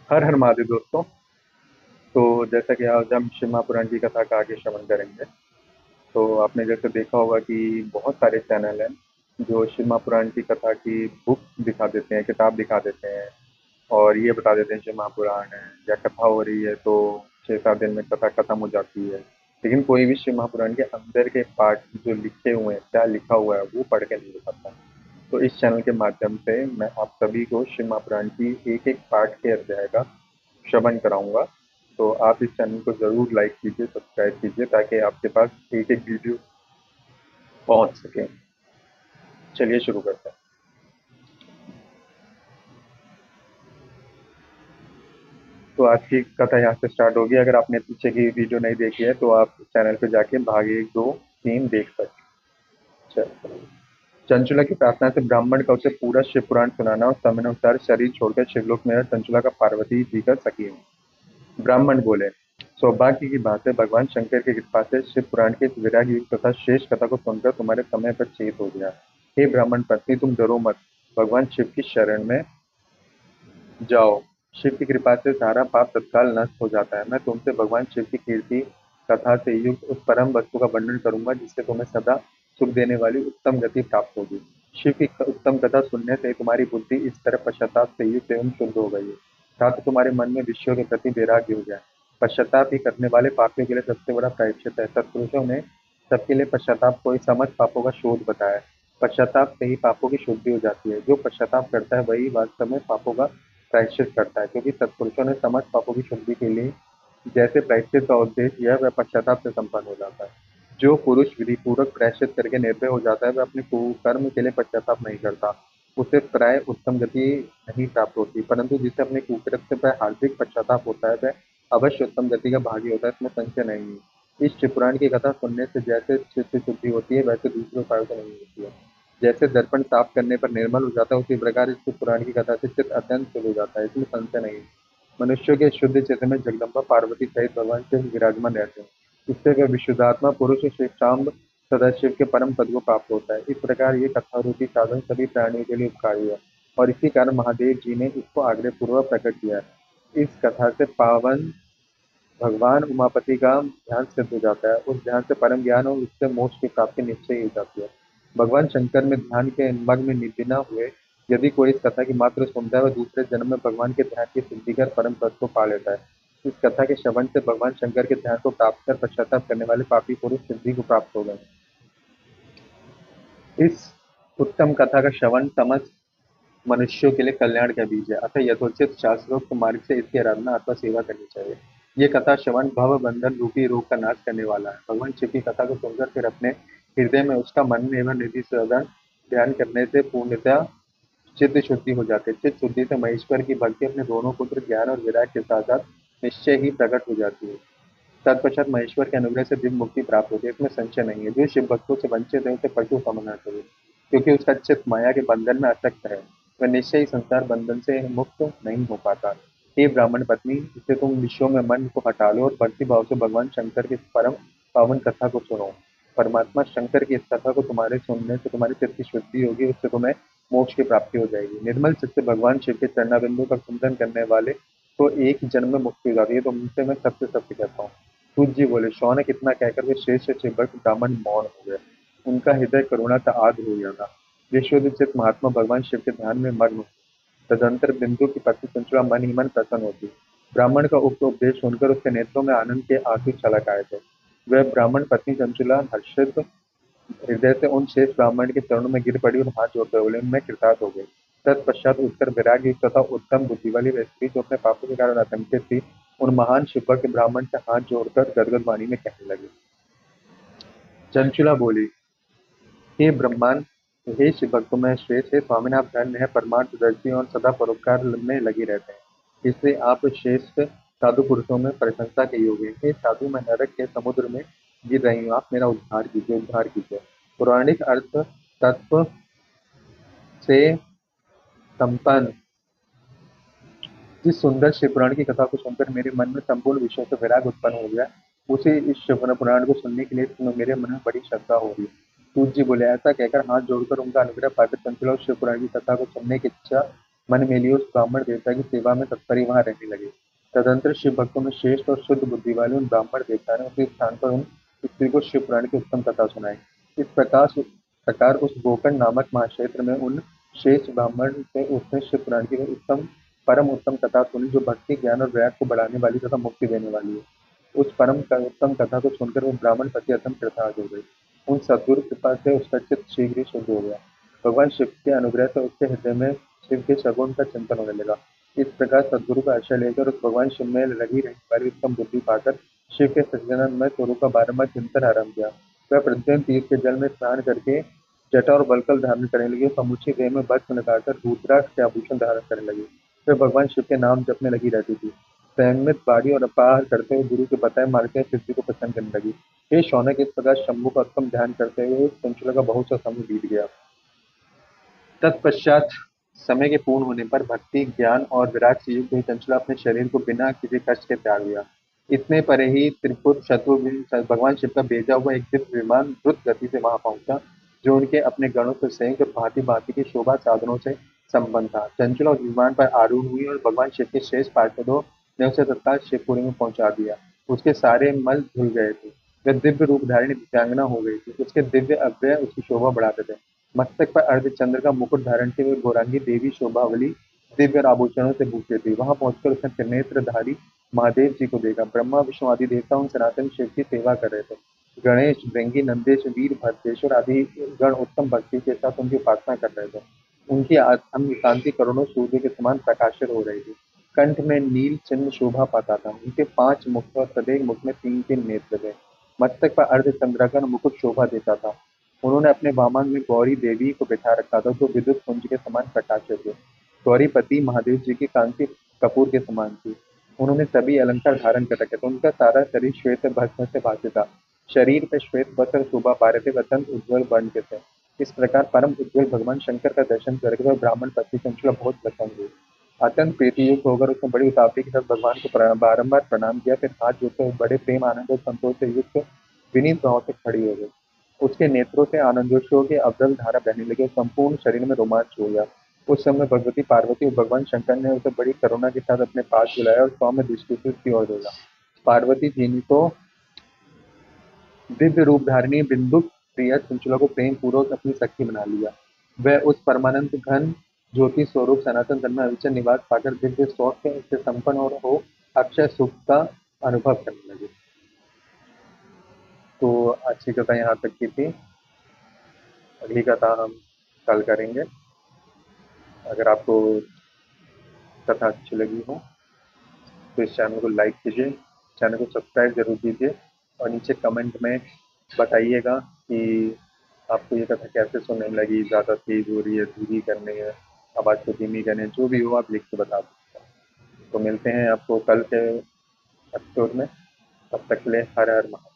हर हर महादेव दोस्तों। तो जैसा कि आज हम शिव महापुराण की कथा का आगे श्रवण करेंगे। तो आपने जैसे देखा होगा कि बहुत सारे चैनल हैं जो शिव महापुराण की कथा की बुक दिखा देते हैं, किताब दिखा देते हैं और ये बता देते हैं शिव महापुराण है या कथा हो रही है तो 6-7 दिन में कथा खत्म हो जाती है। लेकिन कोई भी शिव महापुराण के अंदर के पार्ट जो लिखे हुए हैं, क्या लिखा हुआ है, वो पढ़ के नहीं बताता। तो इस चैनल के माध्यम से मैं आप सभी को शिव महापुराण की एक एक पार्ट के अध्याय का श्रवण कराऊंगा। तो आप इस चैनल को ज़रूर लाइक कीजिए, सब्सक्राइब कीजिए ताकि आपके पास एक एक वीडियो पहुंच सके। चलिए शुरू करते हैं। तो आज की कथा यहाँ से स्टार्ट होगी। अगर आपने पीछे की वीडियो नहीं देखी है तो आप चैनल पे जाके भाग 1, 2, 3 देख सकते हैं। चंचुला की प्रार्थना से ब्राह्मण का उसे पूरा शिव पुराण सुनाना और समयानुसार शरीर छोड़कर शिवलोक में चंचुला का पार्वती जी का सखी होना। ब्राह्मण बोले, सौभाग्य की बात है, भगवान शंकर की कृपा से शिव पुराण की इस विराग युक्त तथा शेष कथा को सुनकर तुम्हारे समय पर चेत हो गया। हे ब्राह्मण पत्नी, तुम डरो मत, भगवान शिव की शरण में जाओ। शिव की कृपा से सारा पाप तत्काल नष्ट हो जाता है। मैं तुमसे भगवान शिव की कीर्ति कथा से युक्त उस परम वस्तु का वर्णन करूंगा जिससे तुम्हें सदा सुख देने वाली उत्तम गति प्राप्त होगी। शिव की उत्तम कथा सुनने से तुम्हारी बुद्धि इस तरह पश्चाताप से युक्त एवं शुद्ध हो गई है, साथ ही तुम्हारे मन में विषयों के प्रति वैराग्य हो गया है। पश्चाताप ही करने वाले पापियों के लिए सबसे बड़ा प्रायश्चित है। सत्पुरुषों ने सबके लिए पश्चाताप को ही समस्त पापों का शोध बताया है। पश्चाताप से ही पापों की शुद्धि हो जाती है। जो पश्चाताप करता है वही वास्तव में पापों का प्रायश्चित करता है, क्योंकि सत्पुरुषों ने समस्त पापों की शुद्धि के लिए जैसे प्रायश्चित का उद्देश्य यह वह पश्चाताप से संपन्न हो जाता है। जो पुरुष विधि पूर्वक प्रायश्चित करके निर्भय हो जाता है वह अपने कुकर्म के लिए पश्चाताप नहीं करता, उसे प्राय उत्तम गति नहीं प्राप्त होती, परंतु जिसे अपने कुकृत्य पर हार्दिक पश्चाताप होता है वह अवश्य उत्तम गति का भागी होता है, इसमें संशय नहीं है। इस शिवपुराण की कथा सुनने से जैसे चित्त शुद्धि होती है वैसे दूसरे उपायों से नहीं होती है। जैसे दर्पण साफ करने पर निर्मल हो जाता है उसी प्रकार इस पुराण की कथा से चित्त अत्यंत शुद्ध हो जाता है, इसमें संशय नहीं है। मनुष्यों के शुद्ध चित्त में जगदम्बा पार्वती सहित भगवान शिव विराजमान रहते हैं। इससे वह विशुद्धात्मा पुरुष शिवशाम्ब सदाशिव के परम पद को प्राप्त होता है। इस प्रकार ये कथा रूपी साधन सभी प्राणियों के लिए उपकारी है और इसी कारण महादेव जी ने इसको आग्रह पूर्वक प्रकट किया है। इस कथा से पावन भगवान उमापति का ध्यान सिद्ध हो जाता है, उस ध्यान से परम ज्ञान और उससे मोक्ष की प्राप्ति निश्चय ही हो जाती है। भगवान शंकर में ध्यान के मग्न निधि हुए यदि कोई इस कथा की मात्र सुनता है वह दूसरे जन्म में भगवान के ध्यान की सिद्धि कर परम पद को पा लेता है। इस कथा के श्रवण से भगवान शंकर के ध्यान को प्राप्त कर पश्चाताप करने वाले पापी पुरुष सिद्धि को प्राप्त हो गए। इस उत्तम कथा का श्रवण समस्त मनुष्यों के लिए कल्याण का बीज है, अतः यथोचित शास्त्रोक्त मार्ग से इसकी आराधना अथवा सेवा करनी चाहिए। ये कथा श्रवण भव बंधन रूपी रोग का नाश करने वाला है। भगवान शिव की कथा को सुनकर फिर अपने हृदय में उसका मन एवं निधि सदा ध्यान करने से पूर्णतः चित्त शुद्धि हो जाती है। चित्त शुद्धि से महेश्वर की भक्ति अपने दोनों पुत्र ज्ञान और विराग के साथ साथ निश्चय ही प्रकट हो जाती है। तत्पश्चात महेश्वर के अनुग्रह से दिव्य मुक्ति प्राप्त होती है, इसमें संशय नहीं है। जो शिव भक्तों से वंचित है उसे पशु समझना चाहिए, क्योंकि उसका चित्त माया के बंधन में आसक्त है, वह निश्चय ही संसार बंधन से मुक्त नहीं हो पाता। हे ब्राह्मण पत्नी, इससे तुम विषयों में मन को हटा लो और भक्ति भाव से भगवान शंकर की इस परम पावन कथा को सुनो। परमात्मा शंकर की इस कथा को तुम्हारे सुनने से तुम्हारे चित्त की शुद्धि होगी, उससे तुम्हें मोक्ष की प्राप्ति हो जाएगी। निर्मल चित्त से भगवान शिव के चरणाबिंदु का चिंतन करने वाले तो एक ही जन्म में मुक्ति हो जाती है। तो उनसे मैं सत्य सत्य कहता हूँ। सूत जी बोले, शौनक इतना कहकर वे श्रेष्ठ शिवभक्त ब्राह्मण मौन हो गए। उनका हृदय करुणा से आर्द्र हो गया था। विश्वोदित महात्मा भगवान शिव के ध्यान में मग्न हो। तदंतर बिंदु की पत्नी चंचला मन ही मन प्रसन्न होती। ब्राह्मण का उक्त उपदेश सुनकर उसके नेत्रों में आनंद के आंसू छलक आए थे। वह ब्राह्मण पत्नी चंचला हर्षित हृदय से उन शेष ब्राह्मण के चरणों में गिर पड़ी और हाथ जोड़कर बोले, मैं कृतार्थ हो गई। तत्पश्चात उत्तर वैराग्य युक्त तथा उत्तम बुद्धि वाली वह स्त्री जो अपने पापों के कारण आतंकित थी उन महान शिवभक्त ब्राह्मण से हाथ जोड़कर गदगद वाणी में कहने लगी। चंचुला बोली, हे ब्रह्मांड, हे शिव भक्तों में श्रेष्ठ, हे स्वामी, आप धन्य है, परमार्थदर्शी और सदा परोपकार में लगे रहते हैं, इसलिए आप श्रेष्ठ साधु पुरुषों में प्रशंसा के योग्य हैं। हे साधु, मैं नरक के समुद्र में गिर रही हूँ, आप मेरा उद्धार कीजिए, उद्धार कीजिए। पौराणिक अर्थ तत्व से संपन्न जिस सुंदर शिव पुराण की कथा को सुनकर मेरे मन में संपूर्ण विषयों से वैराग उत्पन्न हो गया, उसे इस शिव पुराण को सुनने के लिए मेरे मन में बड़ी श्रद्धा हो रही। सूत जी बोले, ऐसा कहकर हाथ जोड़कर उनका अनुग्रह पाकर चंचला उस शिव पुराण की कथा को सुनने की इच्छा मन मेलिए उस ब्राह्मण देवता की सेवा में तत्पर वहां रहने लगे। तदंतर शिव भक्तों में श्रेष्ठ और शुद्ध बुद्धि वाले उन ब्राह्मण देवता ने उसी स्थान पर उन स्त्री को शिव पुराण की उत्तम कथा सुनाई। इस प्रकार उस गोकर्ण नामक महाक्षेत्र में उन शेष ब्राह्मण से उसने शिव पुराण की उत्तम परम उत्तम कथा सुनी, जो भक्ति ज्ञान और वैराग्य को बढ़ाने वाली तथा मुक्ति देने वाली है। उस उत्तम कथा को सुनकर वो ब्राह्मण पति अत्यंत कृतार्थ हो गए। उन सद्गुरु कृपा से उसका चित्त शीघ्र ही शुद्ध हो गया। भगवान शिव के अनुग्रह से उसके हृदय में शिव के सगुण का चिंतन होने लगा। इस प्रकार सद्गुरु का आश्रय लेकर उस भगवान शिव में लगी रहने वाली उत्तम बुद्धि पाकर शिव के सच्चिदानंदमय स्वरूप का बारंबार चिंतन आरंभ किया। वह प्रतिदिन तीर्थ के जल में स्नान करके जटा और बलकल धारण करने लगे, समूची देह में वस्त्र लगाकर रुद्राक्ष के आभूषण धारण करने लगे। वह भगवान शिव के नाम जपने लगी रहती थी। संयमित बाड़ी और अपार करते हुए गुरु के बताए मार्ग से शिव जी को प्रसन्न करने लगी। हे शौनक, इस प्रकार शंभु का उत्तम ध्यान करते हुए चंचला का बहुत सा समय बीत गया। तत्पश्चात समय के पूर्ण होने पर भक्ति ज्ञान और विराग से युक्त हुई चंचला अपने शरीर को बिना किसी कष्ट के त्याग दिया। इतने पर ही त्रिपुर शत्रु भगवान शिव का भेजा हुआ एक दिव्य विमान द्रुत गति से वहां पहुंचा, जो उनके अपने गणों से संयुक्त भांति भांति के शोभा साधनों से संपन्न था। चंचला उस विमान पर आरूढ़ हुई और भगवान शिव के शेष पार्षदों ने उसे तत्काल शिवपुरी में पहुंचा दिया। उसके सारे मल धुल गए थे। वह दिव्य रूप धारिणी दिव्यांगना हो गई थी। उसके दिव्य अव्यय उसकी शोभा बढ़ाते थे। मस्तक पर अर्धचंद्र का मुकुट धारण किए हुए गौरांगी देवी शोभावली दिव्य आभूषणों से भूषित थी। वहां पहुंचकर उसने त्रिनेत्रधारी महादेव जी को देखा। ब्रह्मा विष्णु आदि देवता उन सनातन शिव की सेवा कर रहे थे। गणेश भृंगी नंदेश वीरभद्रेश्वर आदि गण उत्तम भक्ति के साथ उनकी उपासना कर रहे थे। उनकी अंग कांति करोड़ों सूर्य के समान प्रकाशित हो रही थी। कंठ में नील चिन्ह शोभा पाता था। उनके 5 मुख थे और प्रत्येक मुख में 3-3 नेत्र थे। मस्तक पर अर्धचंद्राकार मुकुट शोभा देता था। उन्होंने अपने वामन में गौरी देवी को बिठा रखा था, जो विद्युत पुंज के समान प्रकाशित थे। गौरीपति महादेव जी की कांति कपूर के समान थी। उन्होंने सभी अलंकार धारण कर रखे थे। उनका सारा शरीर श्वेत भस्म से भासित था। शरीर पे श्वेत वस्त्र शोभा पा रहे थे, अत्यंत उज्ज्वल वर्ण के थे। इस प्रकार परम उज्ज्वल भगवान शंकर का दर्शन करके वह ब्राह्मण पति चंचला बहुत प्रसन्न हुई। अत्यंत प्रीतियुक्त होकर उसने बड़ी उतावली के साथ भगवान को बारंबार प्रणाम किया, फिर हाथ जोड़कर बड़े प्रेम आनंद और संतोष से युक्त विनीत भाव से खड़ी हो गई। उसके नेत्रों से आनंदोत्सव की अविरल धारा बहने लगी और संपूर्ण शरीर में रोमांच हो गया। उस समय भगवती पार्वती और भगवान शंकर ने उसे बड़ी करुणा के साथ अपने पास बुलाया और सौम्य दृष्टि से उसकी ओर देखा। पार्वती जी ने तो दिव्य रूप धारिणी बिंदु प्रिया चंचला को प्रेम पूर्वक अपनी सखी बना लिया। वह उस परमानंद घन ज्योति स्वरूप सनातन धर्म में अविचल निवास पाकर दिव्य सौख्य से संपन्न और हो अक्षय सुख का अनुभव करने लगे। तो अच्छी कथा यहाँ तक की थी। अगली कथा हम कल करेंगे। अगर आपको कथा अच्छी लगी हो तो इस चैनल को लाइक कीजिए, चैनल को सब्सक्राइब जरूर कीजिए और नीचे कमेंट में बताइएगा कि आपको ये कथा कैसे सुनने लगी, ज़्यादा तेज हो रही है, धीमी करनी है, आवाज़ को धीमी करनी है, जो भी हो आप लिख के बता दो। तो मिलते हैं आपको कल के एपिसोड में। तब तक के लिए हर हर महादेव।